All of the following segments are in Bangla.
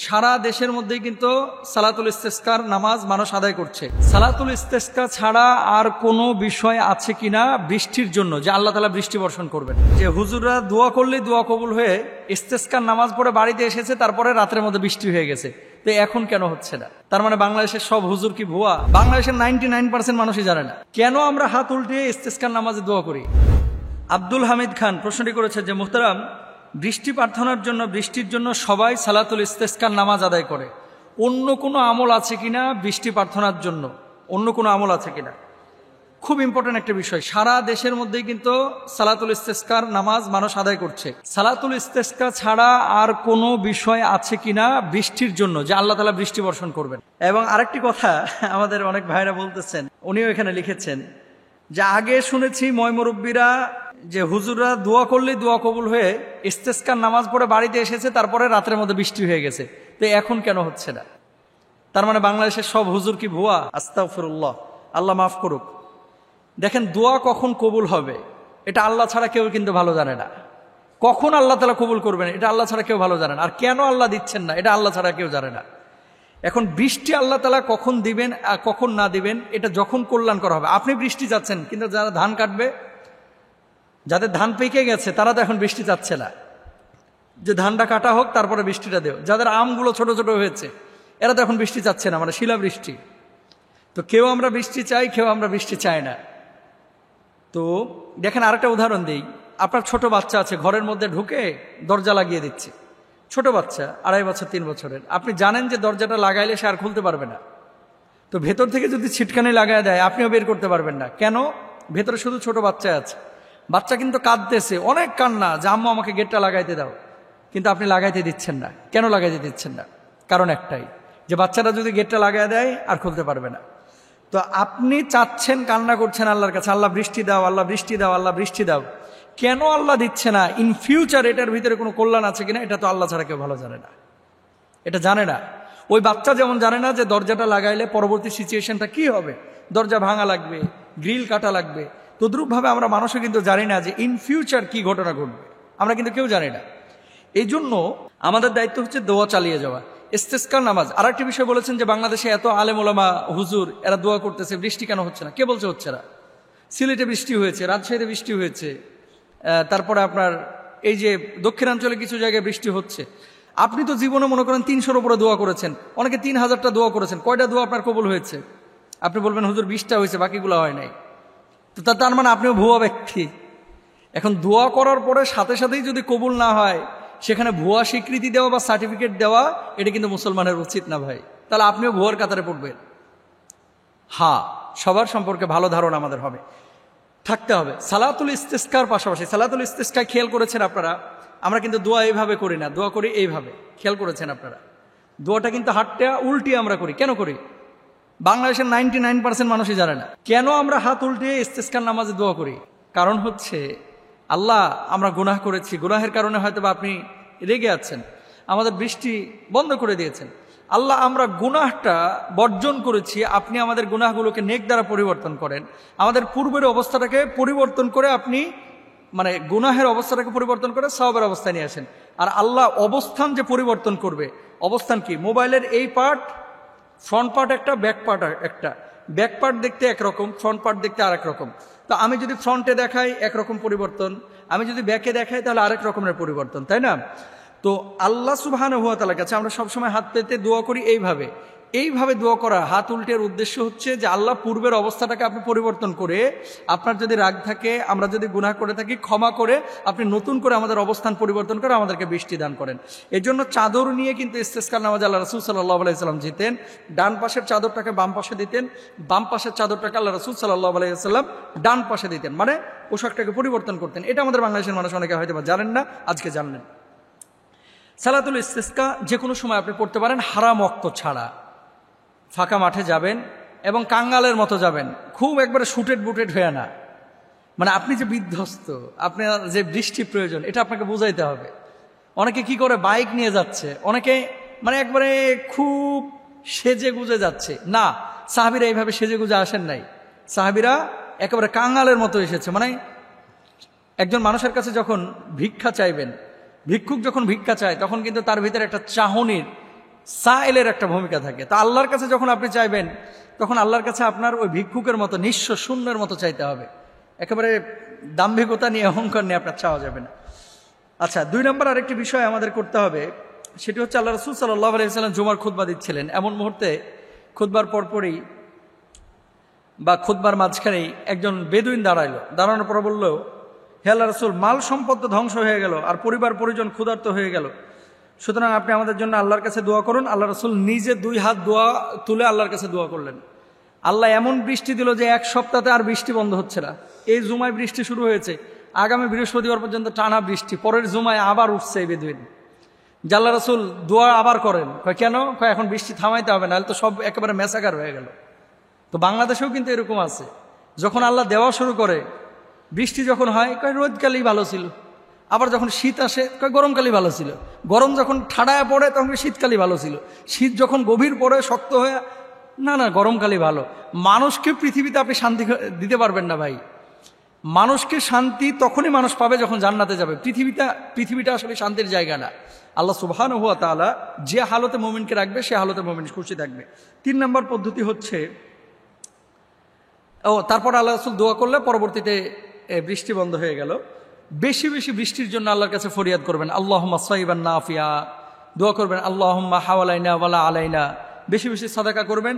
সারা দেশের মধ্যেই কিন্তু সালাতুল ইস্তেসকার নামাজ মানুষ আদায় করছে। সালাতুল ইস্তেসকা ছাড়া আর কোনো বিষয় আছে কিনা বৃষ্টির জন্য, যে আল্লাহ তাআলা বৃষ্টি বর্ষণ করবেন, যে হুজুররা দোয়া করলেই দোয়া কবুল হয়ে ইস্তেসকার নামাজ পড়ে বাড়িতে এসেছে, তারপরে রাতের মধ্যে বৃষ্টি হয়ে গেছে, তো এখন কেন হচ্ছে না? তার মানে বাংলাদেশের সব হুজুর কি ভুয়া? বাংলাদেশের 99% মানুষই জানে না কেন আমরা হাত উল্টিয়ে ইস্তেসকার নামাজে দোয়া করি। আব্দুল হামিদ খান প্রশ্নটি করেছে যে মুহতারাম, বৃষ্টি প্রার্থনার জন্য, বৃষ্টির জন্য সবাই সালাতুল ইস্তেসকার নামাজ আদায় করে, অন্য কোনো আমল আছে কিনা বৃষ্টি প্রার্থনার জন্য, অন্য কোনো আমল আছে কিনা? খুব ইম্পর্টেন্ট একটা বিষয়। সারা দেশের মধ্যেই কিন্তু সালাতুল ইস্তেসকার নামাজ মানুষ আদায় করছে। সালাতুল ইস্তেসকা ছাড়া আর কোনো বিষয় আছে কিনা বৃষ্টির জন্য, যে আল্লাহ তাআলা বৃষ্টি বর্ষণ করবেন। এবং আরেকটি কথা আমাদের অনেক ভাইরা বলতেছেন, উনিও এখানে লিখেছেন যে আগে শুনেছি ময়মুরব্বীরা যে হুজুররা দোয়া করলেই দোয়া কবুল হয়ে ইস্তেসকার নামাজ পড়ে বাড়িতে এসেছে, তারপরে রাতের মধ্যে বৃষ্টি হয়ে গেছে, তো এখন কেন হচ্ছে না? তার মানে বাংলাদেশের সব হুজুর কি ভুয়া? আস্তাগফিরুল্লাহ, আল্লাহ মাফ করুক। দেখেন, দোয়া কখন কবুল হবে এটা আল্লাহ ছাড়া কেউ কিন্তু ভালো জানে না। কখন আল্লাহ তাআলা কবুল করবেন এটা আল্লাহ ছাড়া কেউ ভালো জানে না। আর কেন আল্লাহ দিচ্ছেন না এটা আল্লাহ ছাড়া কেউ জানে না। এখন বৃষ্টি আল্লাহ তাআলা কখন দিবেন আর কখন না দিবেন এটা যখন কল্যাণ করা হবে। আপনি বৃষ্টি চাচ্ছেন, কিন্তু যারা ধান কাটবে, যাদের ধান পেকে গেছে, তারা তো এখন বৃষ্টি চাচ্ছে না, যে ধানটা কাটা হোক তারপরে বৃষ্টিটা দেও। যাদের আমগুলো ছোট ছোট হয়েছে, এরা তো এখন বৃষ্টি চাচ্ছে না, মানে শিলা বৃষ্টি। তো কেউ আমরা বৃষ্টি চাই, কেউ আমরা বৃষ্টি চাই না। তো দেখেন, আরেকটা উদাহরণ দিই। আপনার ছোট বাচ্চা আছে, ঘরের মধ্যে ঢুকে দরজা লাগিয়ে দিচ্ছে, ছোট বাচ্চা 2.5 বছর 3 বছরের। আপনি জানেন যে দরজাটা লাগাইলে সে আর খুলতে পারবে না, তো ভেতর থেকে যদি ছিটকানি লাগায় দেয় আপনিও বের করতে পারবেন না। কেন? ভেতরে শুধু ছোট বাচ্চা আছে, বাচ্চা কিন্তু কাঁদতেছে, অনেক কান্না, যে আম্মু আমাকে গেটটা লাগাইতে দাও, কিন্তু আপনি লাগাইতে দিচ্ছেন না। কেন লাগাইতে দিচ্ছেন না? কারণ একটাই, যে বাচ্চাটা যদি গেটটা লাগাই দেয় আর খুলতে পারবে না। তো আপনি চাচ্ছেন, কান্না করছেন আল্লাহর কাছে, আল্লাহ বৃষ্টি দাও, আল্লাহ বৃষ্টি দাও, আল্লাহ বৃষ্টি দাও। কেন আল্লাহ দিচ্ছে না? ইন ফিউচার এটার ভিতরে কোনো কল্যাণ আছে কিনা এটা তো আল্লাহ ছাড়া কেউ ভালো জানে না, এটা জানে না। ওই বাচ্চা যেমন জানে না যে দরজাটা লাগাইলে পরবর্তী সিচুয়েশনটা কি হবে, দরজা ভাঙা লাগবে, গ্রিল কাটা লাগবে, তদ্রূপভাবে আমরা মানুষও কিন্তু জানি না যে ইন ফিউচার কি ঘটনা ঘটবে, আমরা কিন্তু কেউ জানি না। এই জন্য আমাদের দায়িত্ব হচ্ছে দোয়া চালিয়ে যাওয়া। ইস্তেসকার নামাজ। আর একটি বিষয় বলেছেন যে বাংলাদেশে এত আলেম ওলামা হুজুর এরা দোয়া করতেছে, বৃষ্টি কেন হচ্ছে না? কে বলছে হচ্ছে না? সিলেটে বৃষ্টি হয়েছে, রাজশাহীতে বৃষ্টি হয়েছে, তারপরে আপনার এই যে দক্ষিণাঞ্চলে কিছু জায়গায় বৃষ্টি হচ্ছে। আপনি তো জীবনে মনে করেন 300-র উপরে দোয়া করেছেন, অনেকে 3000টা দোয়া করেছেন, কয়টা দোয়া আপনার কবুল হয়েছে? আপনি বলবেন হুজুর 20টা হয়েছে, বাকিগুলো হয় নাই। তো তার মানে আপনিও ভুয়া ব্যক্তি। এখন দোয়া করার পরে সাথে সাথেই যদি কবুল না হয়, সেখানে ভুয়া স্বীকৃতি দেওয়া বা সার্টিফিকেট দেওয়া, এটা কিন্তু মুসলমানের উচিত না ভাই। তাহলে আপনিও ভুয়ার কাতারে পড়বেন। হ্যাঁ, সবার সম্পর্কে ভালো ধারণা আমাদের হবে, থাকতে হবে। সালাতুল ইস্তেসকার পাশাপাশি, সালাতুল ইস্তেসকায় খেয়াল করেছেন আপনারা, আমরা কিন্তু দোয়া এইভাবে করি না, দোয়া করি এইভাবে। খেয়াল করেছেন আপনারা, দোয়াটা কিন্তু হাতটা উল্টিয়ে আমরা করি। কেন করি? বাংলাদেশের 99% মানুষই জানে না কেন আমরা হাত উল্টিয়ে ইস্তেসকার নামাজে দোয়া করি। কারণ হচ্ছে, আল্লাহ আমরা গুনাহ করেছি, গুনাহের কারণে হয়তো বা আপনি রেগে আছেন, আমাদের বৃষ্টি বন্ধ করে দিয়েছেন। আল্লাহ আমরা গুনাহটা বর্জন করেছি, আপনি আমাদের গুনাহগুলোকে নেক দ্বারা পরিবর্তন করেন, আমাদের পূর্বের অবস্থাটাকে পরিবর্তন করে আপনি, মানে গুনাহের অবস্থাটাকে পরিবর্তন করে সওয়াবের অবস্থায় নিয়ে আসেন। আর আল্লাহ অবস্থান যে পরিবর্তন করবে, অবস্থান কি? মোবাইলের এই পার্ট, ফ্রন্ট পার্ট একটা, ব্যাক পার্ট একটা। ব্যাক পার্ট দেখতে একরকম, ফ্রন্ট পার্ট দেখতে আরেক রকম। তো আমি যদি ফ্রন্টে দেখাই একরকম পরিবর্তন, আমি যদি ব্যাকে দেখাই তাহলে আরেক রকমের পরিবর্তন, তাই না? তো আল্লাহ সুবহানাহু ওয়া তাআলার কাছে আমরা সবসময় হাত পেতে দোয়া করি এইভাবে। এইভাবে দোয়া করা, হাত উল্টের উদ্দেশ্য হচ্ছে যে আল্লাহ পূর্বের অবস্থাটাকে আপনি পরিবর্তন করে, আপনার যদি রাগ থাকে, আমরা যদি গুনাহ করে থাকি, ক্ষমা করে আপনি নতুন করে আমাদের অবস্থান পরিবর্তন করে আমাদেরকে বৃষ্টি দান করেন। এই জন্য চাদর নিয়ে কিন্তু ইস্তেসকার নামাজ আল্লাহ রাসূল সাল্লাল্লাহু আলাইহি ওয়াসাল্লাম যেতেন। ডান পাশের চাদরটাকে বাম পাশে দিতেন, বাম পাশের চাদরটাকে আল্লাহ রাসূল সাল্লাল্লাহু আলাইহি ওয়াসাল্লাম ডান পাশে দিতেন, মানে পোশাকটাকে পরিবর্তন করতেন। এটা আমাদের বাংলাদেশের মানুষ অনেকে হয়তো বা জানেন না, আজকে জানলেন। সালাতুল ইস্তেসকা যে কোনো সময় আপনি পড়তে পারেন, হারাম ওয়াক্ত ছাড়া। ফাঁকা মাঠে যাবেন এবং কাঙ্গালের মতো যাবেন, খুব একবারে শুটেড বুটেড হয়ে না। মানে আপনি যে বিধ্বস্ত, আপনার যে বৃষ্টি প্রয়োজন, এটা আপনাকে বুঝাইতে হবে। অনেকে কি করে, বাইক নিয়ে যাচ্ছে, অনেকে মানে একবারে খুব সেজে গুজে যাচ্ছে। না, সাহাবীরা এইভাবে সেজে গুজে আসেন নাই। সাহাবীরা একেবারে কাঙ্গালের মতো এসেছে। মানে একজন মানুষের কাছে যখন ভিক্ষা চাইবেন, ভিক্ষুক যখন ভিক্ষা চায়, তখন কিন্তু তার ভিতরে একটা চাহনির সাইলের একটা ভূমিকা থাকে। তো আল্লাহর কাছে যখন আপনি চাইবেন, তখন আল্লাহর কাছে আপনার ওই ভিক্ষুকের মতো নিঃস্ব শূন্যের মতো চাইতে হবে। একেবারে দাম্ভিকতা নিয়ে, অহংকার নিয়ে আপনার চাওয়া যাবে না। আচ্ছা, 2 নম্বর আরেকটি বিষয় আমাদের করতে হবে, সেটি হচ্ছে আল্লাহ রাসূল সাল্লাল্লাহু আলাইহি ওয়াসাল্লাম জুমার খুতবা দিচ্ছিলেন। এমন মুহূর্তে খুতবার পরপরই বা খুতবার মাঝখানেই একজন বেদুইন দাঁড়ানোর পর বলল, হে আল্লাহ রাসূল, মাল সম্পদ তো ধ্বংস হয়ে গেল, আর পরিবার পরিজন ক্ষুধার্ত হয়ে গেল, সুতরাং আপনি আমাদের জন্য আল্লাহর কাছে দোয়া করুন। আল্লাহ রাসূল নিজে 2 হাত দোয়া তুলে আল্লাহর কাছে দোয়া করলেন। আল্লাহ এমন বৃষ্টি দিল যে 1 সপ্তাহে আর বৃষ্টি বন্ধ হচ্ছে না। এই জুমায় বৃষ্টি শুরু হয়েছে, আগামী বৃহস্পতিবার পর্যন্ত টানা বৃষ্টি, পরের জুমায় আবার উঠছে এই বেদুইন। আল্লাহ রাসূল দোয়া আবার করেন, কেন? এখন বৃষ্টি থামাইতে হবে, নাহলে তো সব একেবারে মেসাকার হয়ে গেল। তো বাংলাদেশেও কিন্তু এরকম আছে, যখন আল্লাহ দেওয়া শুরু করে, বৃষ্টি যখন হয় রোদকালেই ভালো ছিল, আবার যখন শীত আসে গরমকালই ভালো ছিল, গরম যখন ঠাডায় পড়ে তখন শীতকালই ভালো ছিল, শীত যখন গভীর পড়ে শক্ত হয়ে, না গরমকালই ভালো। মানুষকে পৃথিবীতে আপনি শান্তি দিতে পারবেন না ভাই। মানুষকে শান্তি তখনই মানুষ পাবে যখন জান্নাতে যাবে। পৃথিবীটা আসলে শান্তির জায়গা না। আল্লাহ সুবহানাহু ওয়া তাআলা যে হালতে মুমিনকে রাখবে সে হালতে মুমিন খুশি থাকবে। 3 নম্বর পদ্ধতি হচ্ছে, তারপর আল্লাহ রাসূল দোয়া করলে পরবর্তীতে বৃষ্টি বন্ধ হয়ে গেল। বেশি বেশি বৃষ্টির জন্য আল্লাহর কাছে ফরিয়াদ করবেন, আল্লাহুম্মা সাইবান নাফিয়া, দোয়া করবেন আল্লাহুম্মা হাওয়ালাইনা ওয়ালা আলাইনা, বেশি বেশি সাদাকা করবেন।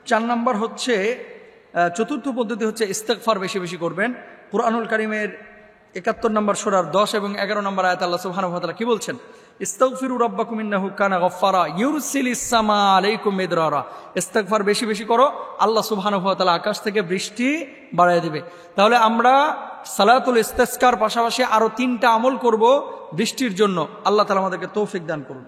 4 নম্বর হচ্ছে, চতুর্থ পদ্ধতি হচ্ছে ইস্তেগফার বেশি বেশি করবেন। কুরআনুল কারীমের 71 নম্বর সূরার 10 এবং 11 নম্বর আয়াতে আল্লাহ সুবহানাহু ওয়া তাআলা কি বলছেন? ইস্তাগফিরু রাব্বাকুম ইন্নাহু কানা গাফফারা ইউরসিলিস সামা আলাইকুম মিদরারা। ইস্তেগফার বেশি বেশি করো, আল্লাহ সুবহানাহু ওয়া তাআলা আকাশ থেকে বৃষ্টি বাড়ায় দিবে। তাহলে আমরা সালাতুল ইস্তিসকার পাশাপাশি আরো 3টা আমল করব বৃষ্টির জন্য। আল্লাহ তাআলা আমাদেরকে তৌফিক দান করুন।